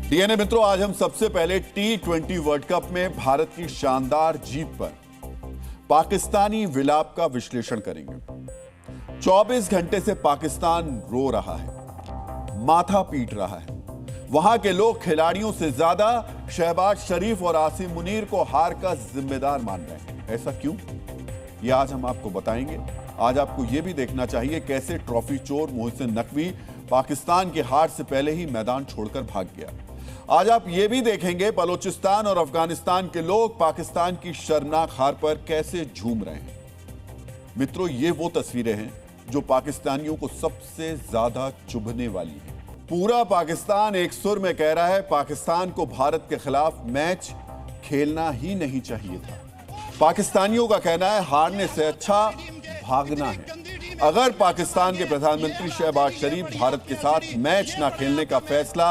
DNA मित्रों, आज हम सबसे पहले T20 वर्ल्ड कप में भारत की शानदार जीत पर पाकिस्तानी विलाप का विश्लेषण करेंगे। 24 घंटे से पाकिस्तान रो रहा है, माथा पीट रहा है। वहां के लोग खिलाड़ियों से ज्यादा शहबाज शरीफ और आसिम मुनीर को हार का जिम्मेदार मान रहे हैं। ऐसा क्यों, यह आज हम आपको बताएंगे। आज आपको यह भी देखना चाहिए कैसे ट्रॉफी चोर मोहसिन नकवी पाकिस्तान की हार से पहले ही मैदान छोड़कर भाग गया। आज आप ये भी देखेंगे बलूचिस्तान और अफगानिस्तान के लोग पाकिस्तान की शर्मनाक हार पर कैसे झूम रहे हैं। मित्रों, ये वो तस्वीरें हैं जो पाकिस्तानियों को सबसे ज्यादा चुभने वाली हैं। पूरा पाकिस्तान एक सुर में कह रहा है पाकिस्तान को भारत के खिलाफ मैच खेलना ही नहीं चाहिए था। पाकिस्तानियों का कहना है हारने से अच्छा भागना है। अगर पाकिस्तान के प्रधानमंत्री शहबाज शरीफ भारत के साथ मैच ना खेलने का फैसला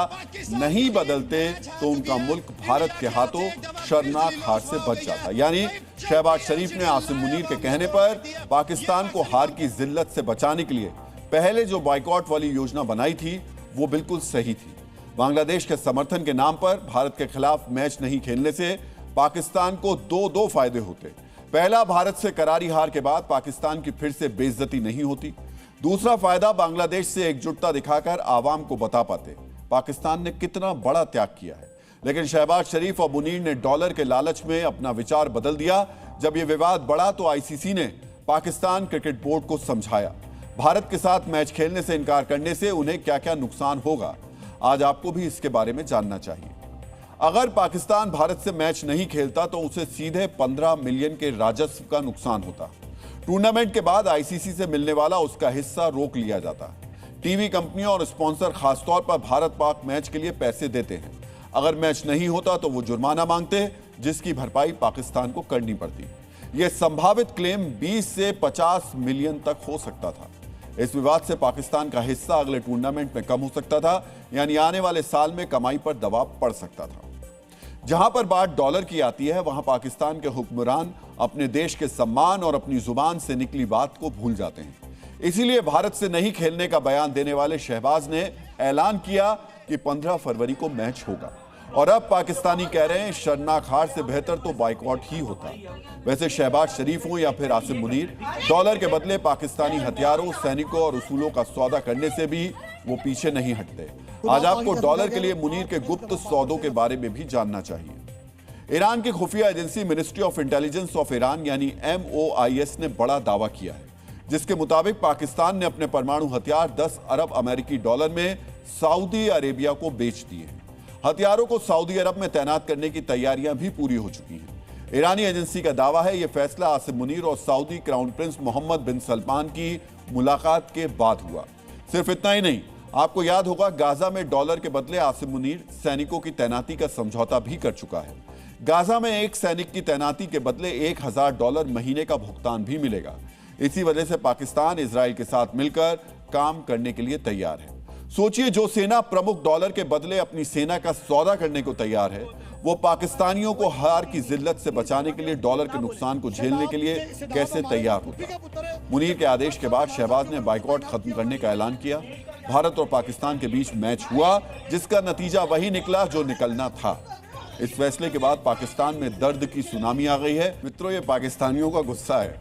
नहीं बदलते तो उनका मुल्क भारत के हाथों शर्मनाक हार से बच जाता। यानी शहबाज शरीफ ने आसिम मुनीर के कहने पर पाकिस्तान को हार की जिल्लत से बचाने के लिए पहले जो बाइकआउट वाली योजना बनाई थी वो बिल्कुल सही थी। बांग्लादेश के समर्थन के नाम पर भारत के खिलाफ मैच नहीं खेलने से पाकिस्तान को दो फायदे होते। पहला, भारत से करारी हार के बाद पाकिस्तान की फिर से बेइज्जती नहीं होती। दूसरा फायदा, बांग्लादेश से एकजुटता दिखाकर आवाम को बता पाते पाकिस्तान ने कितना बड़ा त्याग किया है। लेकिन शहबाज शरीफ और मुनीर ने डॉलर के लालच में अपना विचार बदल दिया। जब यह विवाद बढ़ा तो आईसीसी ने पाकिस्तान क्रिकेट बोर्ड को समझाया भारत के साथ मैच खेलने से इनकार करने से उन्हें क्या क्या नुकसान होगा। आज आपको भी इसके बारे में जानना चाहिए। अगर पाकिस्तान भारत से मैच नहीं खेलता तो उसे सीधे 15 मिलियन के राजस्व का नुकसान होता। टूर्नामेंट के बाद आईसीसी से मिलने वाला उसका हिस्सा रोक लिया जाता। टीवी कंपनियां और स्पॉन्सर खासतौर पर भारत पाक मैच के लिए पैसे देते हैं। अगर मैच नहीं होता तो वो जुर्माना मांगते, जिसकी भरपाई पाकिस्तान को करनी पड़ती। यह संभावित क्लेम 20 से 50 मिलियन तक हो सकता था। इस विवाद से पाकिस्तान का हिस्सा अगले टूर्नामेंट में कम हो सकता था, यानी आने वाले साल में कमाई पर दबाव पड़ सकता था। जहां पर बात डॉलर की आती है वहां पाकिस्तान के हुक्मरान अपने देश के सम्मान और अपनी जुबान से निकली बात को भूल जाते हैं। इसीलिए भारत से नहीं खेलने का बयान देने वाले शहबाज ने ऐलान किया कि 15 फरवरी को मैच होगा। और अब पाकिस्तानी कह रहे हैं शर्मनाक हार से बेहतर तो बाइकआउट ही होता। वैसे शहबाज शरीफ हो या फिर आसिम मुनीर, डॉलर के बदले पाकिस्तानी हथियारों, सैनिकों और उसूलों का सौदा करने से भी वो पीछे नहीं हटते। आज आपको डॉलर के लिए मुनीर के गुप्त सौदों के बारे में भी जानना चाहिए। ईरान की खुफिया agency ministry of intelligence of Iran यानी MOIS ने बड़ा दावा किया है, जिसके मुताबिक पाकिस्तान ने अपने परमाणु हथियार 10 अरब अमेरिकी डॉलर में सऊदी अरेबिया को बेच दिए। हथियारों को सऊदी अरब में तैनात करने की तैयारियां भी पूरी हो चुकी हैं। ईरानी एजेंसी का दावा है यह फैसला आसिम मुनीर और सऊदी क्राउन प्रिंस मोहम्मद बिन सलमान की मुलाकात के बाद हुआ। सिर्फ इतना ही नहीं, आपको याद होगा गाजा में डॉलर के बदले आसिम मुनीर सैनिकों की तैनाती का समझौता भी कर चुका है। गाजा में एक सैनिक की तैनाती के बदले $1000 महीने का भुगतान भी मिलेगा। इसी वजह से पाकिस्तान इजराइल के साथ मिलकर काम करने के लिए तैयार है। सोचिए, जो सेना प्रमुख डॉलर के बदले अपनी सेना का सौदा करने को तैयार है, वो पाकिस्तानियों को हार की जिल्लत से बचाने के लिए डॉलर के नुकसान को झेलने के लिए कैसे तैयार होता। मुनीर के आदेश के बाद शहबाज ने बाइकआउट खत्म करने का ऐलान किया। भारत और पाकिस्तान के बीच मैच हुआ, जिसका नतीजा वही निकला जो निकलना था। इस फैसले के बाद पाकिस्तान में दर्द की सुनामी आ गई है। मित्रों, ये पाकिस्तानियों का गुस्सा है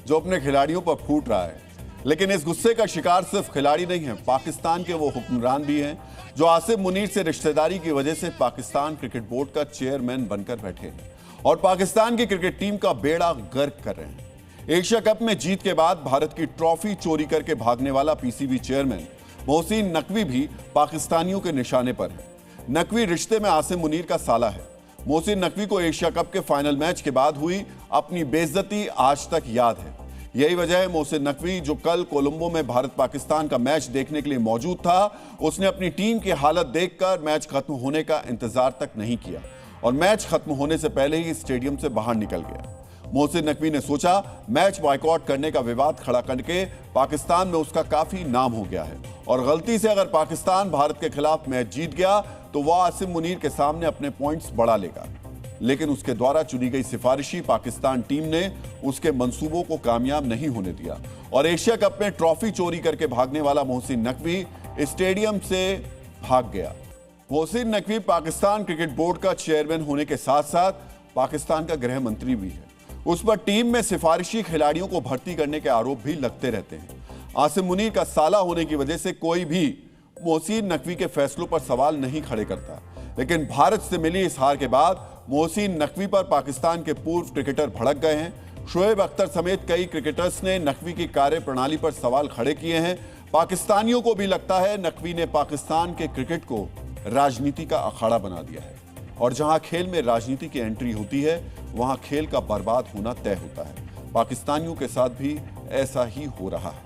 जो अपने खिलाड़ियों पर फूट रहा है। लेकिन इस गुस्से का शिकार सिर्फ खिलाड़ी नहीं है, पाकिस्तान के वो हुक्मरान भी हैं जो आसिम मुनीर से रिश्तेदारी की वजह से पाकिस्तान क्रिकेट बोर्ड का चेयरमैन बनकर बैठे हैं और पाकिस्तान की क्रिकेट टीम का बेड़ा गर्क कर रहे हैं। एशिया कप में जीत के बाद भारत की ट्रॉफी चोरी करके भागने वाला PCB चेयरमैन मोहसिन नकवी भी पाकिस्तानियों के निशाने पर है। नकवी रिश्ते में आसिम मुनीर का साला है। मोहसिन नकवी को एशिया कप के फाइनल मैच के बाद हुई अपनी बेइज्जती आज तक याद है। यही वजह है मोहसिन नकवी, जो कल कोलंबो में भारत पाकिस्तान का मैच देखने के लिए मौजूद था, उसने अपनी टीम की हालत देखकर मैच खत्म होने का इंतजार तक नहीं किया और मैच खत्म होने से पहले ही स्टेडियम से बाहर निकल गया। मोहसिन नकवी ने सोचा मैच बॉयकॉट करने का विवाद खड़ा करके पाकिस्तान में उसका काफी नाम हो गया है और गलती से अगर पाकिस्तान भारत के खिलाफ मैच जीत गया तो वह आसिम मुनीर के सामने अपने पॉइंट्स बढ़ा लेगा। लेकिन उसके द्वारा चुनी गई सिफारिशी पाकिस्तान टीम ने उसके मंसूबों को कामयाब नहीं होने दिया और एशिया कप में ट्रॉफी चोरी करके भागने वाला मोहसिन नकवी स्टेडियम से भाग गया। मोहसिन नकवी पाकिस्तान क्रिकेट बोर्ड का चेयरमैन होने के साथ साथ पाकिस्तान का गृह मंत्री भी है। उस पर टीम में सिफारिशी खिलाड़ियों को भर्ती करने के आरोप भी लगते रहते हैं। आसिम मुनीर का साला होने की वजह से कोई भी मोहसिन नकवी के फैसलों पर सवाल नहीं खड़े करता, लेकिन भारत से मिली इस हार के बाद मोहसिन नकवी पर पाकिस्तान के पूर्व क्रिकेटर भड़क गए हैं। शोएब अख्तर समेत कई क्रिकेटर्स ने नकवी की कार्यप्रणाली पर सवाल खड़े किए हैं। पाकिस्तानियों को भी लगता है नकवी ने पाकिस्तान के क्रिकेट को राजनीति का अखाड़ा बना दिया है, और जहां खेल में राजनीति की एंट्री होती है वहां खेल का बर्बाद होना तय होता है। पाकिस्तानियों के साथ भी ऐसा ही हो रहा है।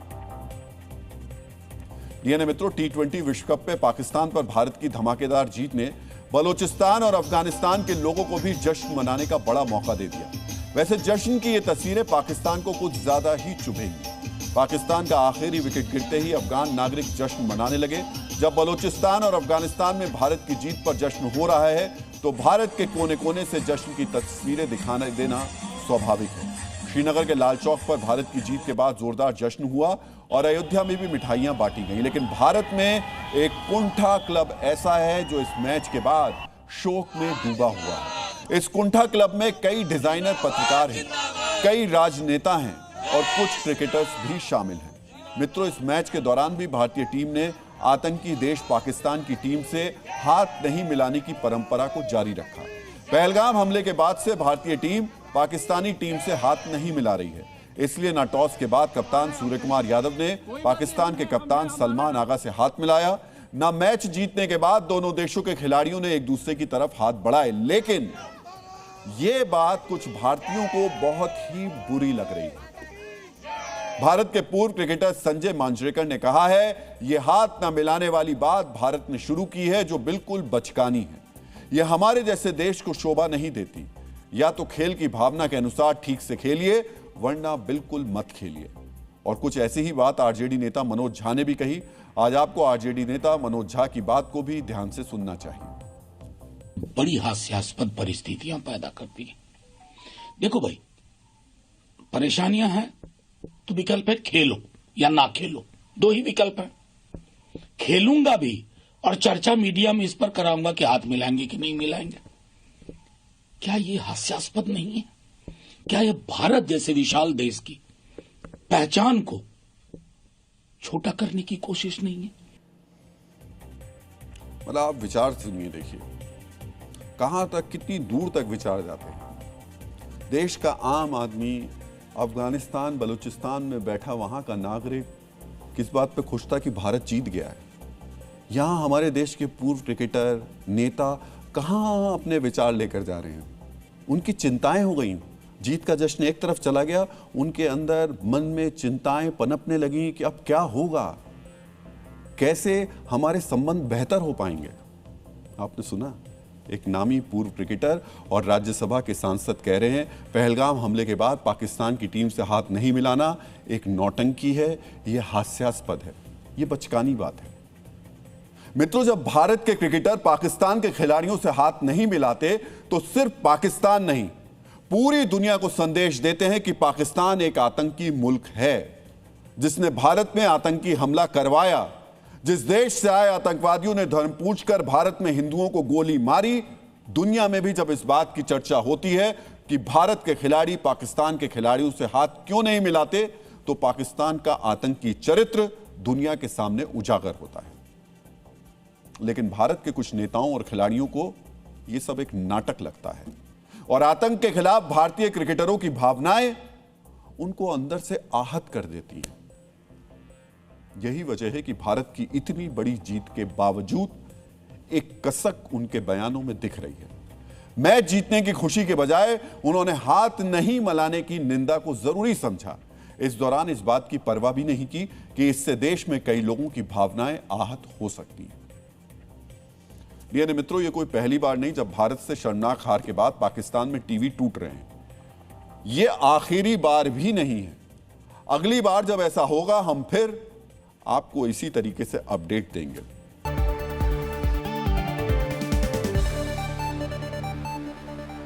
डीएनए मित्रों, टी20 विश्व कप में पाकिस्तान पर भारत की धमाकेदार जीत ने बलूचिस्तान और अफगानिस्तान के लोगों को भी जश्न मनाने का बड़ा मौका दे दिया। वैसे जश्न की ये तस्वीरें पाकिस्तान को कुछ ज्यादा ही चुभेंगी। पाकिस्तान का आखिरी विकेट गिरते ही अफगान नागरिक जश्न मनाने लगे। जब बलूचिस्तान और अफगानिस्तान में भारत की जीत पर जश्न हो रहा है तो भारत के कोने कोने से जश्न की तस्वीरें दिखाने देना स्वाभाविक है। श्रीनगर के लाल चौक पर भारत की जीत के बाद जोरदार जश्न हुआ और अयोध्या में भी मिठाइयां बांटी गई, लेकिन भारत में एक कुंठा क्लब ऐसा है जो इस मैच के बाद शोक में डूबा हुआ है। इस कुंठा क्लब में कई डिजाइनर पत्रकार हैं, कई राजनेता हैं और कुछ क्रिकेटर्स भी शामिल हैं। मित्रों, इस मैच के दौरान भी भारतीय टीम ने आतंकी देश पाकिस्तान की टीम से हाथ नहीं मिलाने की परंपरा को जारी रखा। पहलगाम हमले के बाद से भारतीय टीम पाकिस्तानी टीम से हाथ नहीं मिला रही है। इसलिए ना टॉस के बाद कप्तान सूर्य कुमार यादव ने पाकिस्तान के कप्तान सलमान आगा से हाथ मिलाया, ना मैच जीतने के बाद दोनों देशों के खिलाड़ियों ने एक दूसरे की तरफ हाथ बढ़ाए। लेकिन यह बात कुछ भारतीयों को बहुत ही बुरी लग रही है। भारत के पूर्व क्रिकेटर संजय मांजरेकर ने कहा है, यह हाथ न मिलाने वाली बात भारत ने शुरू की है जो बिल्कुल बचकानी है। यह हमारे जैसे देश को शोभा नहीं देती। या तो खेल की भावना के अनुसार ठीक से खेलिए, वरना बिल्कुल मत खेलिए। और कुछ ऐसी ही बात आरजेडी नेता मनोज झा ने भी कही। आज आपको आरजेडी नेता मनोज झा की बात को भी ध्यान से सुनना चाहिए। बड़ी हास्यास्पद परिस्थितियां पैदा करती है। देखो भाई, परेशानियां हैं तो विकल्प है खेलो या ना खेलो, दो ही विकल्प है। खेलूंगा भी और चर्चा मीडिया में इस पर कराऊंगा कि हाथ मिलाएंगे कि नहीं मिलाएंगे। क्या ये हास्यास्पद नहीं है? क्या ये भारत जैसे विशाल देश की पहचान को छोटा करने की कोशिश नहीं है? मतलब आप विचार सुनिए, देखिए कहां तक, कितनी दूर तक विचार जाते हैं। देश का आम आदमी अफगानिस्तान बलूचिस्तान में बैठा वहां का नागरिक किस बात पे खुश था कि भारत जीत गया है। यहां हमारे देश के पूर्व क्रिकेटर नेता कहां अपने विचार लेकर जा रहे हैं। उनकी चिंताएं हो गई। जीत का जश्न एक तरफ चला गया, उनके अंदर मन में चिंताएं पनपने लगी कि अब क्या होगा, कैसे हमारे संबंध बेहतर हो पाएंगे। आपने सुना, एक नामी पूर्व क्रिकेटर और राज्यसभा के सांसद कह रहे हैं, पहलगाम हमले के बाद पाकिस्तान की टीम से हाथ नहीं मिलाना एक नौटंकी है, यह हास्यास्पद है, यह बचकानी बात है। मित्रों, जब भारत के क्रिकेटर पाकिस्तान के खिलाड़ियों से हाथ नहीं मिलाते तो सिर्फ पाकिस्तान नहीं, पूरी दुनिया को संदेश देते हैं कि पाकिस्तान एक आतंकी मुल्क है जिसने भारत में आतंकी हमला करवाया। जिस देश से आए आतंकवादियों ने धर्म पूछकर भारत में हिंदुओं को गोली मारी। दुनिया में भी जब इस बात की चर्चा होती है कि भारत के खिलाड़ी पाकिस्तान के खिलाड़ियों से हाथ क्यों नहीं मिलाते, तो पाकिस्तान का आतंकी चरित्र दुनिया के सामने उजागर होता है। लेकिन भारत के कुछ नेताओं और खिलाड़ियों को यह सब एक नाटक लगता है और आतंक के खिलाफ भारतीय क्रिकेटरों की भावनाएं उनको अंदर से आहत कर देती हैं। यही वजह है कि भारत की इतनी बड़ी जीत के बावजूद एक कसक उनके बयानों में दिख रही है। मैच जीतने की खुशी के बजाय उन्होंने हाथ नहीं मिलाने की निंदा को जरूरी समझा। इस दौरान इस बात की परवाह भी नहीं की कि इससे देश में कई लोगों की भावनाएं आहत हो सकती हैं। डीएनए मित्रों, यह कोई पहली बार नहीं जब भारत से शर्मनाक हार के बाद पाकिस्तान में टीवी टूट रहे हैं। यह आखिरी बार भी नहीं है। अगली बार जब ऐसा होगा हम फिर आपको इसी तरीके से अपडेट देंगे।